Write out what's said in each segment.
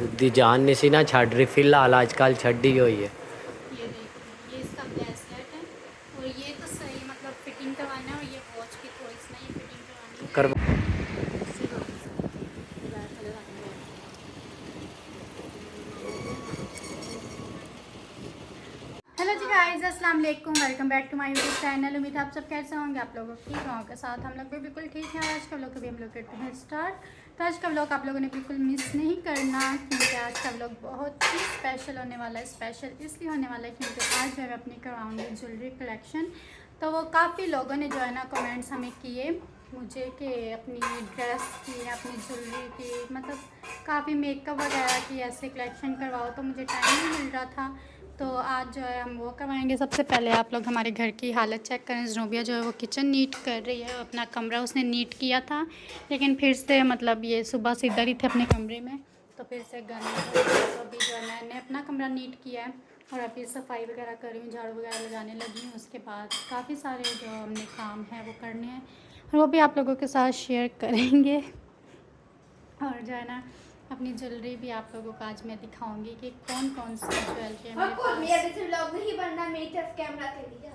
दी जान नहीं सी ना छड़ रही फिलहाल आजकल छड़ी हुई है। ये देखिए, ये इसका ब्रेसलेट है और ये तो सही मतलब फिटिंग करवाना है, और ये वॉच की थोड़ी सी ना ये फिटिंग करवानी है। करवा हेलो जी गाइस, अस्सलाम वालेकुम, welcome back to my YouTube channel. उम्मीद है आप सब कैसे होंगे। आप लोगों ठीक होंगे के साथ हम लोग भी बिल्कुल ठीक हैं। आज का व्लॉग अभी हम लोग करते हैं स्टार्ट। तो आज का व्लॉग आप लोगों ने बिल्कुल मिस नहीं करना, क्योंकि आज का व्लॉग बहुत ही स्पेशल होने वाला है। स्पेशल इसलिए होने वाला है क्योंकि आज जो है मैं अपनी करवाऊँगी ज्वेलरी कलेक्शन। तो वो काफ़ी लोगों ने जो है ना कमेंट्स हमें किए मुझे कि अपनी ड्रेस की, अपनी ज्वेलरी की, मतलब काफ़ी मेकअप वगैरह की ऐसे कलेक्शन करवाओ, तो मुझे टाइम नहीं मिल रहा था। तो आज जो है हम वो करवाएंगे। सबसे पहले आप लोग हमारे घर की हालत चेक करें। ज़नूबिया जो है वो किचन नीट कर रही है, अपना कमरा उसने नीट किया था, लेकिन फिर से मतलब ये सुबह से इधर ही थे अपने कमरे में, तो फिर से गंद, तो अभी जो है मैंने अपना कमरा नीट किया है और अभी सफाई वगैरह कर रही हूँ, झाड़ू वगैरह लगाने लगी हूँ। उसके बाद काफ़ी सारे जो हमने काम हैं वो करने हैं और वो भी आप लोगों के साथ शेयर करेंगे। और जो है ना अपनी ज्वेलरी भी आप लोगों को आज मैं दिखाऊंगी कि कौन कौन सी ज्वेलरी है मेरे पास। व्लॉग नहीं बनना, मेरी तरफ कैमरा कर लीजिए।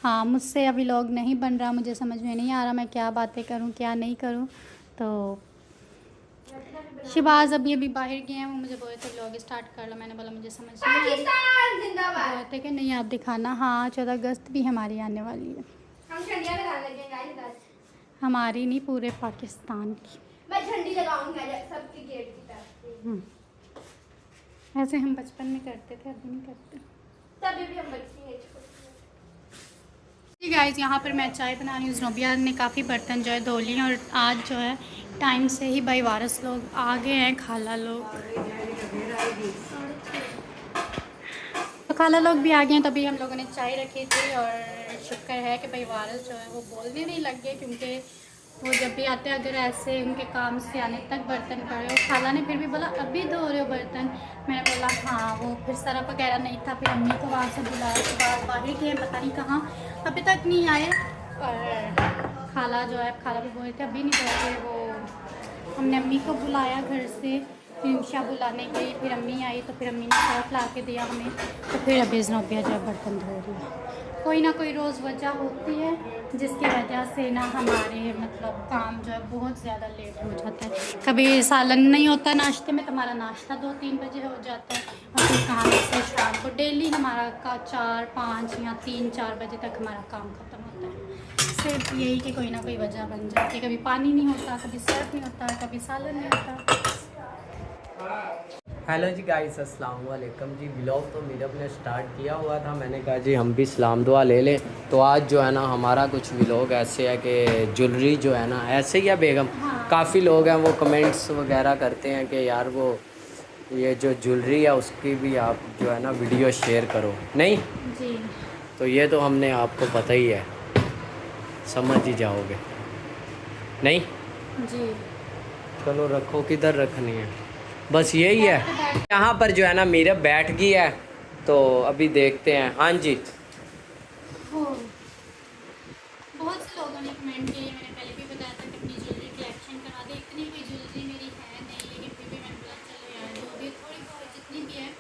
हाँ, मुझसे अभी व्लॉग नहीं बन रहा, मुझे समझ में नहीं आ रहा मैं क्या बातें करूँ क्या नहीं करूँ। तो शिबाज अभी बाहर गए हैं, वो मुझे बोले थे व्लॉग स्टार्ट कर लो। मैंने बोला मुझे समझ नहीं आ रही। पाकिस्तान जिंदाबाद। बोले थे कि नहीं आप दिखाना। हाँ, 14 अगस्त भी हमारी आने वाली है। हम झंडियाँ लगाने लगे गाइस आज। हमारी नहीं, पूरे पाकिस्तान की। मैं झंडी लगाऊंगी आज सबके गेट की तरफ से। ऐसे हम बचपन में करते थे, अभी नहीं करते। तभी भी हम बच्चे हैं। जी गाइस, यहाँ पर मैं चाय बना रही हूँ। ज़नूबिया ने काफ़ी बर्तन जो है धो लिए और आज जो है टाइम से ही भाई वारस लोग आ गए हैं, खाला लोग। तो खाला लोग भी आ गए हैं, तभी हम लोगों ने चाय रखी थी। और शुक्र है कि भाई वारस जो है वो बोलने नहीं लग गए, क्योंकि वो जब भी आते अगर ऐसे उनके काम से आने तक बर्तन पड़े। और खाला ने फिर भी बोला अभी धो रहे हो बर्तन। मैंने बोला हाँ, वो फिर सरफ वगैरह नहीं था। फिर अम्मी को वहाँ से बुलाया, उसके बाद बाहर गए पता नहीं कहाँ, अभी तक नहीं आए। और खाला जो है, खाला भी बोल रहे थे अभी नहीं धो रहे वो। हमने अम्मी को बुलाया घर से, फिर इंशा बुलाने गई, फिर अम्मी आई तो फिर अम्मी ने सर्फ ला के दिया हमें। तो फिर अभी ज़नूबिया जो है बर्तन धो रही है। कोई ना कोई रोज़ वजह होती है जिसकी वजह से ना हमारे मतलब काम जो है बहुत ज़्यादा लेट हो जाता है। कभी सालन नहीं होता नाश्ते में, तो हमारा नाश्ता 2-3 बजे हो जाता है। और फिर काम से शाम को डेली हमारा का 4-5 या 3-4 बजे तक हमारा काम ख़त्म होता है। सिर्फ यही कि कोई ना कोई वजह बन जाती है। कभी पानी नहीं होता, कभी सर्फ नहीं होता, कभी सालन नहीं होता। हेलो जी गाइस, अस्सलाम वालेकुम जी। व्लॉग तो मेरे अपने स्टार्ट किया हुआ था, मैंने कहा जी हम भी सलाम दुआ ले लें। तो आज जो है ना हमारा कुछ व्लॉग ऐसे है कि ज्वेलरी जो है ना ऐसे ही है बेगम। काफ़ी लोग हैं वो कमेंट्स वगैरह करते हैं कि यार वो ये जो ज्वेलरी है उसकी भी आप जो है ना वीडियो शेयर करो। नहीं जी तो ये तो हमने आपको पता ही है, समझ ही जाओगे। नहीं जी। चलो रखो, किधर रखनी है, बस यही है। यहाँ पर जो है ना मेरा बैठ गई है, तो अभी देखते हैं। हाँ जी हो बहुत से लोगों ने कमेंट किए, मैंने पहले भी बताया था कि अपनी ज्वेलरी कलेक्शन करा दे। इतनी कोई ज्वेलरी मेरी है नहीं, लेकिन फिर भी मैंने बोला चलो यार जो भी थोड़ी बहुत जितनी भी है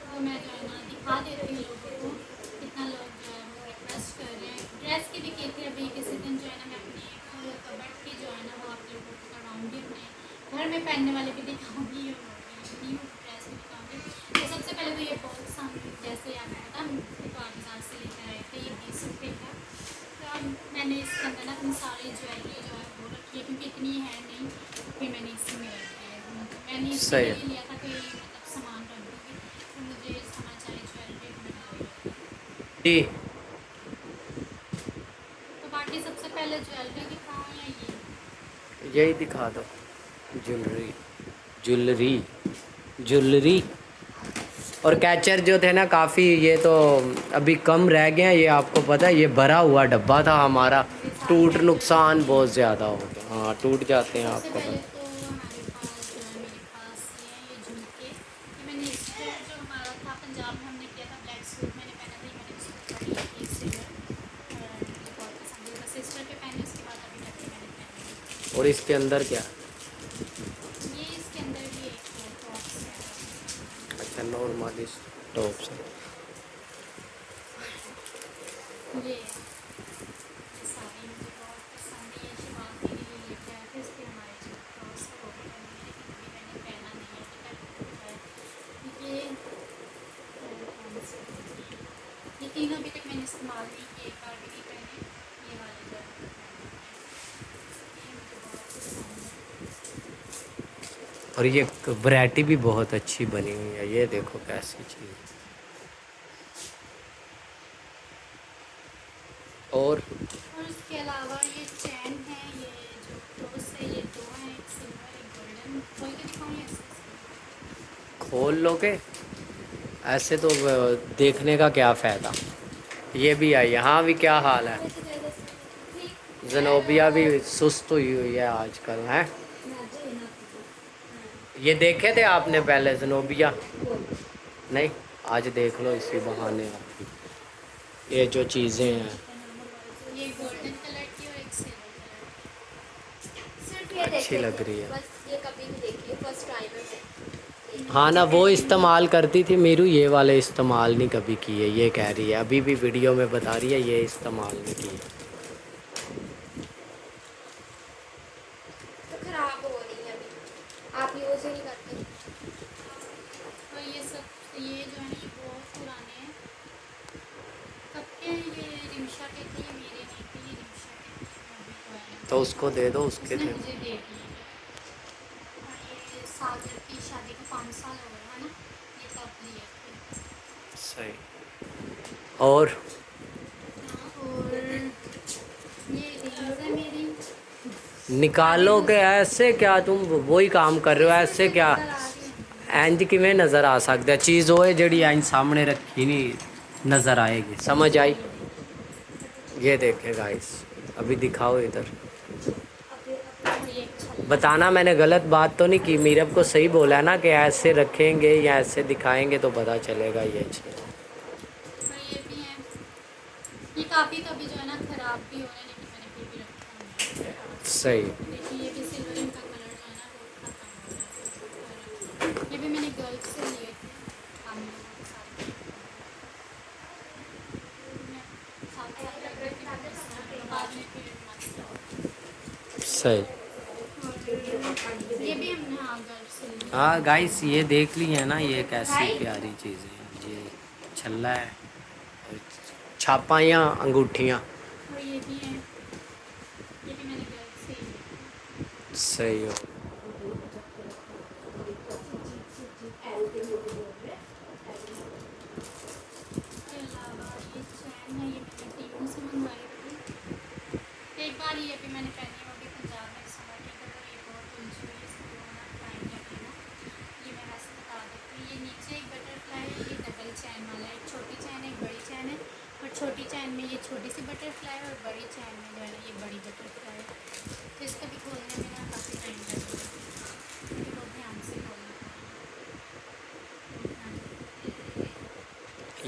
वो मैं जो है ना दिखा देती हूँ लोगों को। कितना लोग जो है वो रिक्वेस्ट कर रहे हैं। ड्रेस की भी की थी अभी किसी दिन जो है ना मैं अपनी एक कबर्ड की जो है ना वो आप लोगों को करवाऊँगी, अपने घर में पहनने वाले भी दिखाऊँगी और न्यू ड्रेस भी दिखाऊँगी। तो सबसे पहले तो ये बॉक्स हम जैसे आपको पता हम बाजार से लेकर आए थे, ये 20 रुपये का। तो अब मैंने इसके अंदर ना अपनी सारी ज्वेलरी जो है वो रखी है, क्योंकि इतनी है नहीं, फिर मैंने इसी में रखी है। मैंने इसके सही लिए है। लिया था कोई मतलब सामान रख दूँगी, तो मुझे समझ आई ज्वेलरी में। जी तो बाकी सबसे पहले ज्वेलरी दिखाऊँ या ये? यही दिखा दो। ज्वेलरी ज्वेलरी ज्वेलरी और कैचर जो थे ना काफ़ी, ये तो अभी कम रह गए हैं। ये आपको पता है ये भरा हुआ डब्बा था हमारा, ये सारे टूट कैचेस नुकसान हैं। बहुत ज़्यादा हो गया। हाँ टूट जाते हैं, सबसे आपको पहले पता। तो हमारे पास जो है मेरे पास ये झुमके। ये मैंने सूट जो हमारा था पंजाब में हमने किया था, ब्लैक सूट मैंने पहना था, ये मैंने उसको पड़ी थी सिल्वर और मुझे बहुत पसंद है। बस सिस्टर पे पहने, उसके बाद अभी तक मैंने पहनी। और इसके अंदर क्या? ये इसके अंदर भी एक टॉप्स सकते हैं नॉर्मल इस टॉप से। ये साड़ी मुझे बहुत पसंद है। ये शिवान के लिए लेके आए थे, इसके हमारे जो क्रॉस हो गए हैं, लेकिन अभी मैंने पहना नहीं है। ये कौन सी है? ये तीनों अभी तक मैंने इस्तेमाल नहीं किए, एक बार भी नहीं पहने। ये वाले जो है ये मुझे बहुत पसंद है। और ये वैरायटी भी बहुत अच्छी बनी हुई है, ये देखो कैसी चीज़। और उसके अलावा ये चैन है, ये जो क्रोस है, ये दो हैं, एक सिल्वर एक गोल्डन। खोल के दिखाऊँ या ऐसे? खोल लोगे ऐसे तो देखने का क्या फ़ायदा। ये भी आई है। हाँ भी क्या हाल है? ज़नोबिया भी सुस्त हुई हुई है आजकल है। ये देखे थे आपने पहले ज़नोबिया? नहीं, आज देख लो इसी बहाने। ये जो चीज़ें हैं ये गोल्डन कलर की और एक सिल्वर सिर्फ ये अच्छी देखे लग थे, रही है। बस ये कभी नहीं देखी, फर्स्ट टाइम है। हाँ ना, वो इस्तेमाल करती थी मेरू, ये वाले इस्तेमाल नहीं कभी किए। ये कह रही है, अभी भी वीडियो में बता रही है ये इस्तेमाल नहीं किए। तो खराब हो रही है अभी, आप यूज़ ही नहीं करते। और ये सब ये जो है ये बहुत पुराने हैं। कब के हैं? ये रिमशा के थे, ये मेरे नहीं थे, ये रिमशा के थे। अभी तो है तो उसको दे दो, उसके उसने थे। मुझे दे दिए। और ये सागर की शादी को 5 साल हो गए है ना, ये तब लिए थे। सही। और और ये रिंग्स है मेरी। निकालोगे ऐसे क्या? तुम वही काम कर रहे हो ऐसे क्या? नज़र आ रही है। इंज किमें नज़र आ सकता है? चीज़ वो है जड़ी इंज सामने रखी नहीं नज़र आएगी। समझ आई? ये देखे गाइस, अभी दिखाओ इधर। और ये अच्छा बताना मैंने गलत बात तो नहीं की, मीरब को सही बोला है ना कि ऐसे रखेंगे या ऐसे दिखाएंगे तो पता चलेगा ये चीज़। और ये भी है। ये काफ़ी तो अभी जो है ना ख़राब भी हो रहे हैं, लेकिन मैंने फिर भी रखा है। सही। देखिए ये भी सिल्वर इनका कलर जो है ना वो खत्म हो रहा है। और ये भी मैंने गर्ल्स से लिए थे, हम लोगों के साथ साथ रख रहे थे, बाद में फिर मस्त। सही। ये भी हमने हाँ गर्ल्स से लिए। हाँ गाइस, ये देख ली है ना, ये कैसी प्यारी चीज़ें हैं। ये छल्ला है और छापा या अंगूठियाँ। और ये भी है, ये भी मैंने गर्ल्स से ही लिए। सही हो। इसके अलावा ये चैन है, ये मैंने टीमों से मंगवाई थी। एक बार ये भी मैंने पहनी है, वो भी पंजाब में इस समय की, तो ये बहुत उलझी हुई है, इसको होना टाइम लगेगा। ये मैं वैसे बता देती हूँ। ये नीचे एक बटरफ्लाई है, ये डबल चैन वाला है। एक छोटी चैन है, एक बड़ी चैन है। और छोटी चैन में ये छोटी सी बटरफ्लाई है, और बड़ी चैन में जो है ना ये बड़ी बटरफ्लाई है। तो इसको भी खोलने में ना काफ़ी टाइम लगेगा, क्योंकि बहुत ध्यान से खोलना पड़ेगा।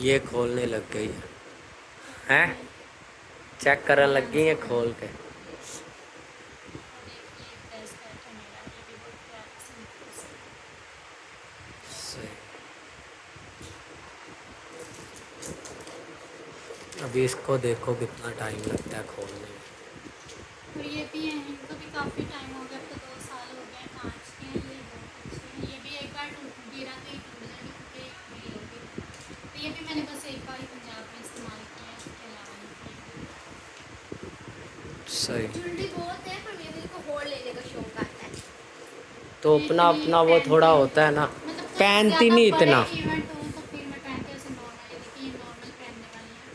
ये खोलने लग गई है हैं? चेक करने लग गई है खोल के। सही। अभी इसको देखो कितना टाइम लगता है खोलने में। और ये भी हैं, इनको भी काफ़ी टाइम हो गया, अब तो 2 साल हो गए। कांच के हैं, ये बहुत अच्छे हैं। ये भी एक बार गिरा तो ये टूट जाएगी, क्योंकि मेरी होगी। तो ये भी मैंने बस एक बार ही पंजाब में इस्तेमाल किया है, इसके अलावा नहीं किया। सही। ज्वेलरी बहुत है, पर मेरे को होड़ लेने का शौक आता है। तो अपना अपना वो थोड़ा होता है ना, मतलब कुछ पहनती ज़्यादा नहीं बड़े इतना। इवेंट हो तो फिर मैं पहनती हूँ, ऐसे नॉर्मल। देखिए ये नॉर्मल पहनने वाली है,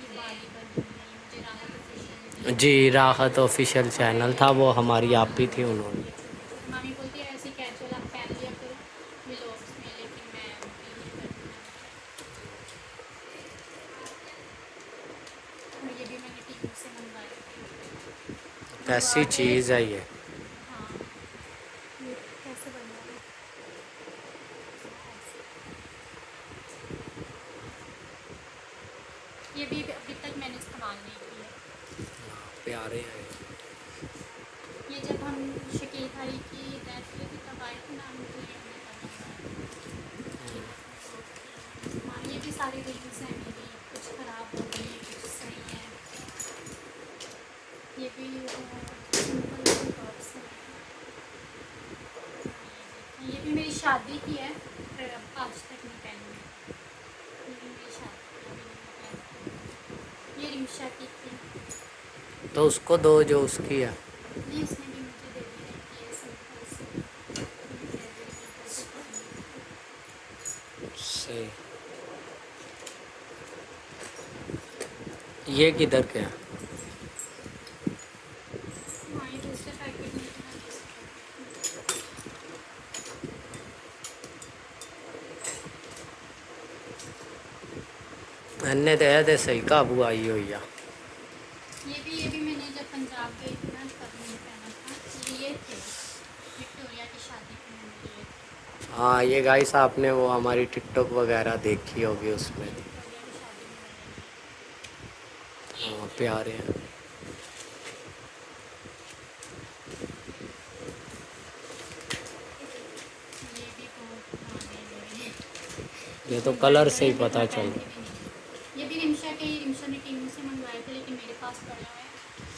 ये बाली बनी हुई है, ये मुझे राहत ऑफिशियल जी, राहत ऑफिशियल चैनल था वो, हमारी आप ही थी उन्होंने। मामी बोलती है ऐसे कैजुअल आप पहन लिया करो व्लॉग्स में, लेकिन मैं भी नहीं करती। और ये भी मैंने टीवी से मंगवाई थी। कैसी चीज़ है ये? हाँ, ये कैसे बना है? ये भी अभी तक मैंने इस्तेमाल नहीं किया। प्यारे हैं। ये जब हम शकील भाई की डेथ हुई थी तब आए थे ना, हम तो ये हमने तब मंगवाया। सारी रिंग्स हैं मेरी, कुछ ख़राब हो गई हैं, कुछ सही हैं। ये भी सिंपल सी टॉप्स हैं। ये भी मेरी शादी की है, पर अब आज तक नहीं पहनी है। ये भी मेरी शादी की है, अभी नहीं पहनी। ये रिमशा की थी, तो उसको दो जो उसकी है। नहीं उसने भी मुझे दे दी है कि ये सिंपल सी सही। ये किधर के हैं? हाँ ये दूसरे पैकेट में था, अन्य तो है सही काबू आई हुई है। ये भी मैंने जब पंजाब गई थी ना तब मैंने पहना था। ये थे विक्टोरिया की शादी पे मैंने लिए थे, हाँ ये गाइस आपने वो हमारी टिकटॉक वगैरह देखी होगी उसमें। विक्टोरिया की शादी में मैंने लिए। हाँ प्यारे हैं। ये भी बहुत पुराने हैं। ये तो कलर से ही पता चल। ये भी रिमशा के ही, रिमशा ने टीमू से मंगवाए थे लेकिन मेरे पास पड़ा हुआ है।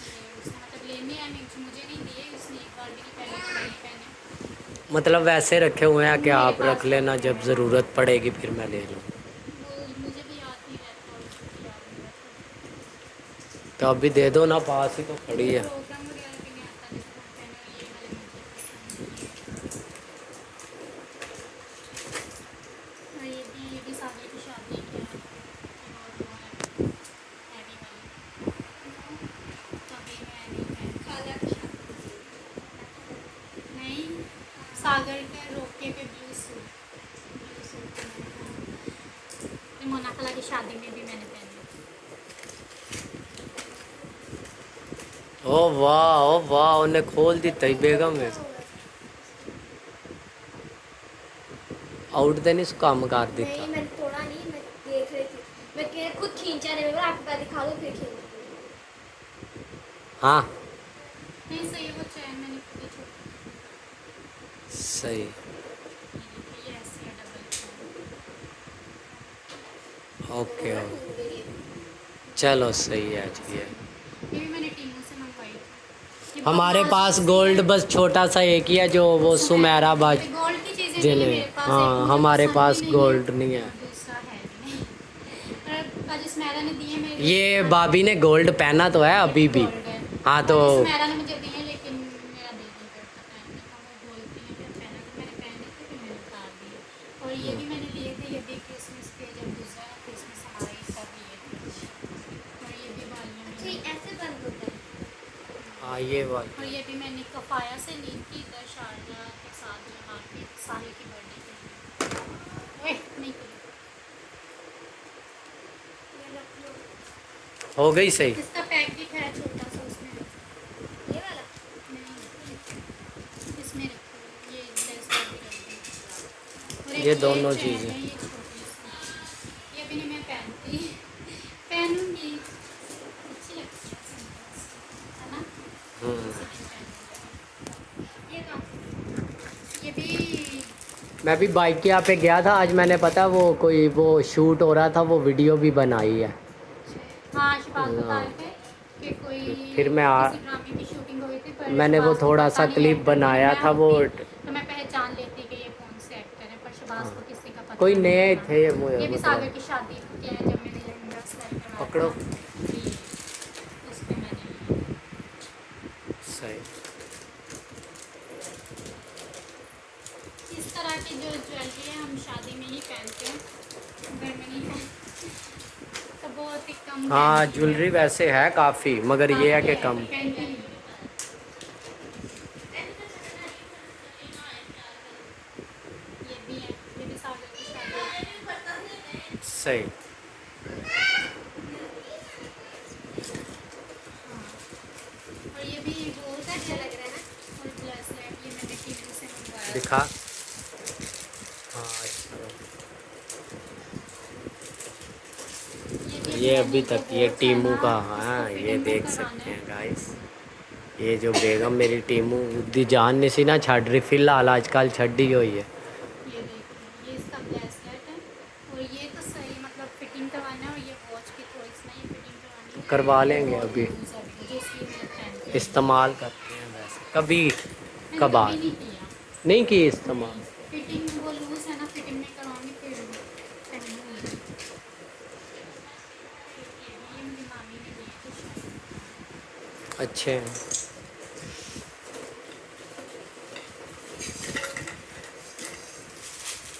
ये उसने मतलब लेने आए, मुझे नहीं दिए, उसने एक बार भी नहीं पहने, तो नहीं पहने। मतलब वैसे रखे हुए हैं कि मेरे आप पास रख लेना, जब ज़रूरत पड़ेगी फिर मैं ले लूँ। वो मुझे भी याद नहीं रहता और उसको भी याद नहीं रहता। तो अभी दे दो ना, पास ही तो खड़ी है। प्रोग्राम वगैरह भी नहीं आता जिसको हम पहने, और ये वाले मुझे पसंद नहीं है। और ये भी सागरे की शादी की है, और वो है हैवी वाली, तभी मैं नहीं पहनती। खाला की शादी। नहीं, सागर के रोके पे ब्लू सूट मैंने पहना। ये मोनाकला की शादी में भी मैंने पहनी। ओ वाह उन्हें खोल दी तई बेगम में आउट देने से काम कर नहीं देता। मैंने तोड़ा नहीं, मैं देख रही थी। मैं खुद खींचा नहीं, मैं आपको पहले दिखा दूँ फिर खींच। हाँ नहीं सही है, वो चैन मैंने खुद ही छोड़ी। सही। ये ऐसी है डबल चैन। ओके चलो सही है जी। ये भी मैंने टीमों से मंगवाई थी। ये हमारे बहुत पास नाजुक गोल्ड है। बस छोटा सा एक ही है जो वो सुमेरा बाज ये गोल्ड की चीज़ें नहीं है जिन्हें मेरे पास, हाँ एक मुझे हमारे पसंद पास भी नहीं गोल्ड है, नहीं है। और दूसरा है भी नहीं। और आज सुमेरा ने दिए मेरे, ये भाभी ने गोल्ड पहना तो है अभी भी। गोल्ड है। हाँ तो आज सुमेरा ने मुझे दिए लेकिन मेरा दिल नहीं करता पहनने का, वो बोलती है कि पहना, तो मैंने पहने थे फिर मैंने उतार दिए। और ये भी मैंने लिए थे, ये भी क्रिसमस पे जब गुजरा ना, क्रिसमस हमारी तब लिए थे। और ये भी वालियाँ अच्छा ये ऐसे बंद होता है। हाँ ये वाली और ये भी मैंने कफाया से ली थी इधर शारजा के साथ, जो यहाँ की साहिल की बर्थडे थी। ओए नहीं करी। ये रख लो। हो गई सही। इसका पैकेट है छोटा सा, उसमें रखो। ये वाला नहीं इसमें रखो, ये ड्रेस पर भी रख दो। और ये एक दोनों चैन चीज़ें। है, ये छोटी सी, ये भी नहीं मैं पहनती, पहनूंगी, अच्छी लगती है सिंपल सी, है ना। ये कहाँ, ये भी मैं भी बाइक के यहाँ पे गया था आज, मैंने पता वो कोई वो शूट हो रहा था, वो वीडियो भी बनाई है। हाँ शिफात बता रहे थे कि कोई फिर मैं किसी ड्रामे की शूटिंग हो गई थी, पर मैंने वो शहबाज को थोड़ा पता सा नहीं क्लिप एक्टर कौन बनाया है, था वो। तो मैं पहचान लेती कि ये कौन से एक्टर है, पर शहबाज को किसी का पता कोई नहीं नए था। थे ये भी मतलब सागर की शादी के हैं, जब मैंने लहंगा सिलाई करवाया पकड़ो। था, ये उस पे मैंने सही। इस तरह की जो ज्वेलरी है हम शादी में ही पहनते हैं, घर में नहीं पहनते, तो बहुत ही कम हाँ पहनती हैं। ज्वेलरी वैसे है काफ़ी, मगर ये है कि कम। पहनती नहीं। ये भी है, ये भी सागर की शादी। सही। और ये भी बहुत अच्छा लग रहा है ना, और ब्रेसलेट ये मैंने टीवी से मंगवाया। दिखा। हाँ अच्छा। भी ये मैंने अभी तो तक ये बहुत टीमू सारा का इसको हाँ ये फिटिंग देख करवाना सकते है। हैं गाइस। ये जो बेगम मेरी टीमू दी जान नहीं सी ना छड़ रही, फिलहाल आजकल छड़ी हुई है। ये देखिए, ये इसका ब्रेसलेट है, और ये तो सही मतलब फिटिंग करवा लेंगे अभी, जो स्कीम में पहनते हैं। इस्तेमाल करते हैं वैसे कभी मैंने कभार। कभी नहीं किया। नहीं की इस्तेमाल। फिटिंग वो लूज है ना, फिटिंग में कराऊंगी फिर पहनूंगी। ये मेरी मामी ने दिए थे शायद। अच्छे हैं।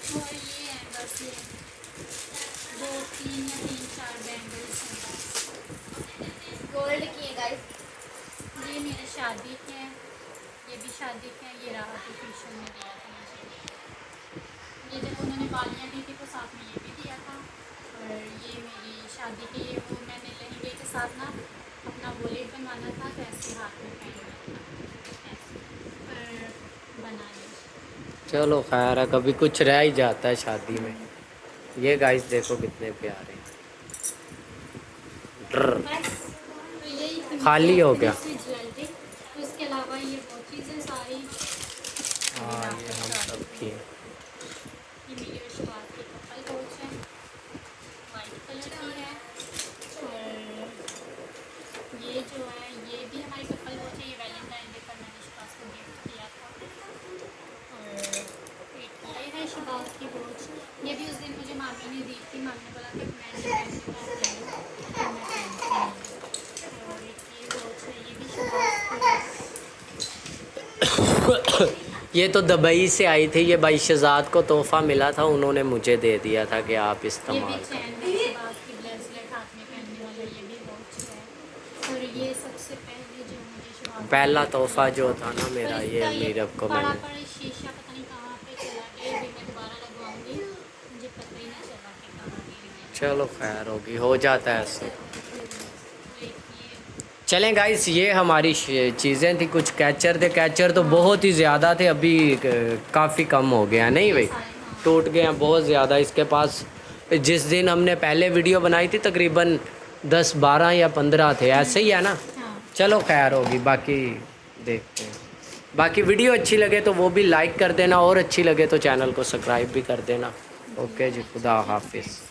और ये है बस, ये 2 3 या 3 4 बैंगल्स हैं बस। गोल्ड की है गाइस। ये मेरे शादी के हैं, ये भी शादी के हैं। ये रहा आर्टिफिशियल में दिया था मुझे। ये जब उन्होंने बालियाँ दी थी तो साथ में ये भी दिया था। और ये मेरी शादी के, ये वो मैंने लहंगे के साथ ना अपना वॉलेट बनवाना था तो ऐसे हाथ में पहनना था, ऐसे पर बना लिया। चलो खैर है, कभी कुछ रह ही जाता है शादी में। ये गाइस देखो कितने प्यारे हैं। बस तो यही थी खाली मेरी हो गया। दूसरी ज्वेलरी। तो इसके अलावा ये बहुत चीज़ें सारी। हाँ ये हम सब की। ये मेरी विश्वास की कपल वॉच है, वाइट कलर की है। और ये जो है ये भी हमारी कपल वॉच है। ये वैलेंटाइन डे पर मैंने विश्वास को गिफ्ट किया था। और एक ये है शबाज की वॉच। ये भी उस दिन मुझे मामी ने दी थी। मामी ने बोला कि मैं नहीं पहनती तो आप ले लो, तो मैं पहनती हूँ। और एक ये वॉच है, ये भी शबाज की है। ये तो दुबई से आई थी, ये भाई शहजाद को तोहफ़ा मिला था, उन्होंने मुझे दे दिया था कि आप ये भी इस्तेमाल चैन करें। है, शहबाज की ब्रेसलेट हाथ में पहनने वाला, ये भी वॉच है। और ये सबसे पहले जो मुझे शहबाज पहला ने तोहफ़ा दिया जो था। था ना मेरा, पर ये इसका मीरब को पड़ा मैंने। पड़ा शीशा पता नहीं कहाँ पे चला गया। ये भी मैं दोबारा लगवाऊंगी, मुझे पता ही नहीं चला कि कहाँ गिर गया। चलो खैर होगी, हो जाता है ऐसे। एक ये चलें गाइस, ये हमारी चीज़ें थी। कुछ कैचर थे, कैचर तो बहुत ही ज़्यादा थे, अभी काफ़ी कम हो गया नहीं भाई, सारे, हाँ। टूट गए हैं बहुत ज़्यादा इसके पास। जिस दिन हमने पहले वीडियो बनाई थी तकरीबन 10 12 या 15 थे, ऐसे ही है ना। हाँ। चलो खैर होगी, बाकी देखते हैं। बाकी वीडियो अच्छी लगे तो वो भी लाइक कर देना, और अच्छी लगे तो चैनल को सब्सक्राइब भी कर देना। ओके जी, खुदा हाफिज़।